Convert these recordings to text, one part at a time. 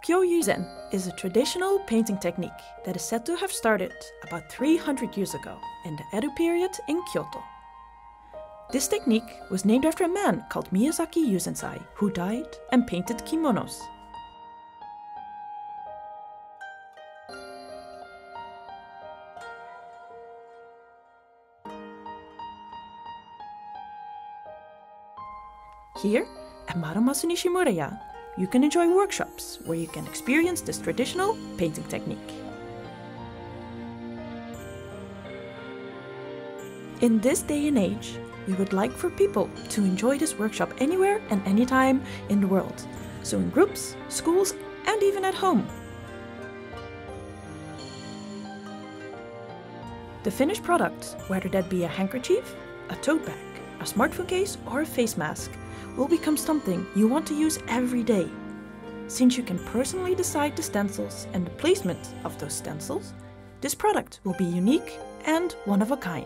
Kyo-Yuzen is a traditional painting technique that is said to have started about 300 years ago in the Edo period in Kyoto. This technique was named after a man called Miyazaki Yuzensai, who dyed and painted kimonos. Here, at Marumasu-Nishimuraya, you can enjoy workshops where you can experience this traditional painting technique. In this day and age, we would like for people to enjoy this workshop anywhere and anytime in the world, so in groups, schools, and even at home. The finished product, whether that be a handkerchief, a tote bag, a smartphone case, or a face mask, will become something you want to use every day. Since you can personally decide the stencils and the placement of those stencils, this product will be unique and one of a kind.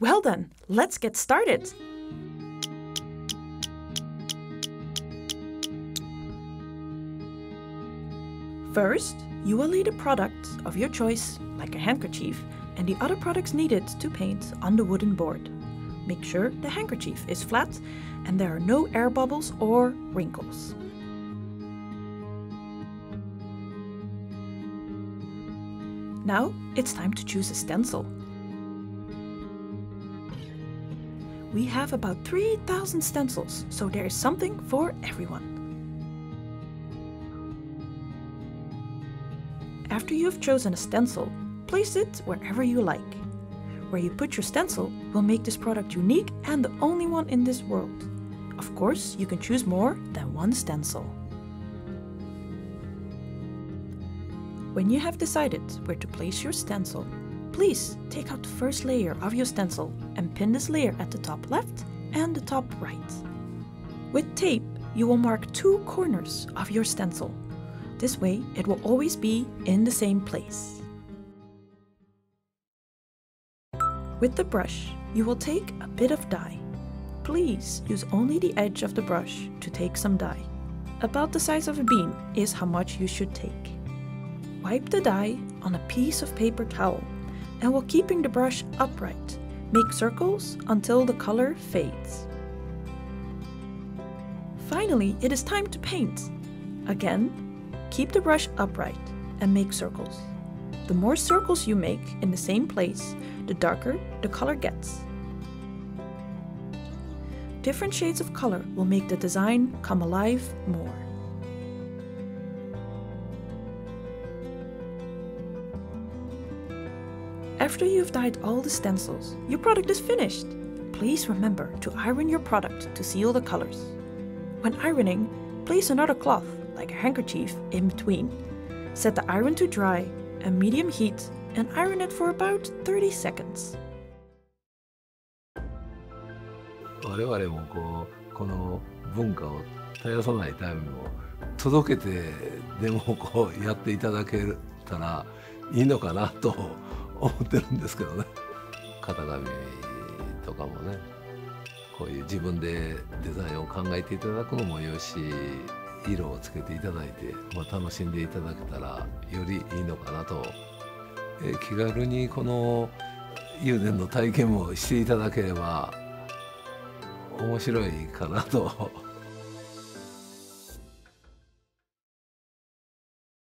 Well then, let's get started! First, you will lay the product of your choice, like a handkerchief, and the other products needed to paint on the wooden board. Make sure the handkerchief is flat and there are no air bubbles or wrinkles. Now it's time to choose a stencil. We have about 3,000 stencils, so there is something for everyone. After you have chosen a stencil, place it wherever you like. Where you put your stencil will make this product unique and the only one in this world. Of course, you can choose more than one stencil. When you have decided where to place your stencil, please take out the first layer of your stencil and pin this layer at the top left and the top right. With tape, you will mark 2 corners of your stencil. This way, it will always be in the same place. With the brush, you will take a bit of dye. Please use only the edge of the brush to take some dye. About the size of a bean is how much you should take. Wipe the dye on a piece of paper towel, and while keeping the brush upright, make circles until the color fades. Finally, it is time to paint. Again, keep the brush upright and make circles. The more circles you make in the same place, the darker the color gets. Different shades of color will make the design come alive more. After you've dyed all the stencils, your product is finished. Please remember to iron your product to seal the colors. When ironing, place another cloth, like a handkerchief, in between. Set the iron to dry at medium heat and iron it for about 30 seconds. 我々もこの文化を絶やさないためにも届けてでもやっていただけたらいいのかなと思ってるんですけどね。型紙とかもね、こういう自分でデザインを考えていただくのもよし、色をつけていただいて、楽しんでいただけたらよりいいのかなと。気軽にこの友禅の体験もしていただければ面白いかなと